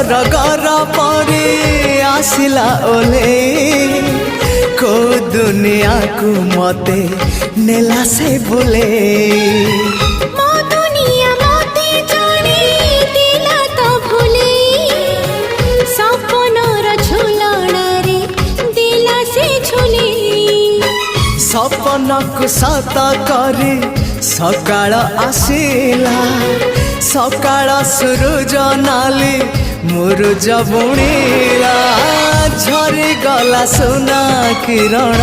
सरगर परे आसिला ओले को दुनिया को मते नेला से बोले सपन को सत करे सकाळ आसिला सकाळ सूरज नाली मुरुज बुणीला झरी गला सुना किरण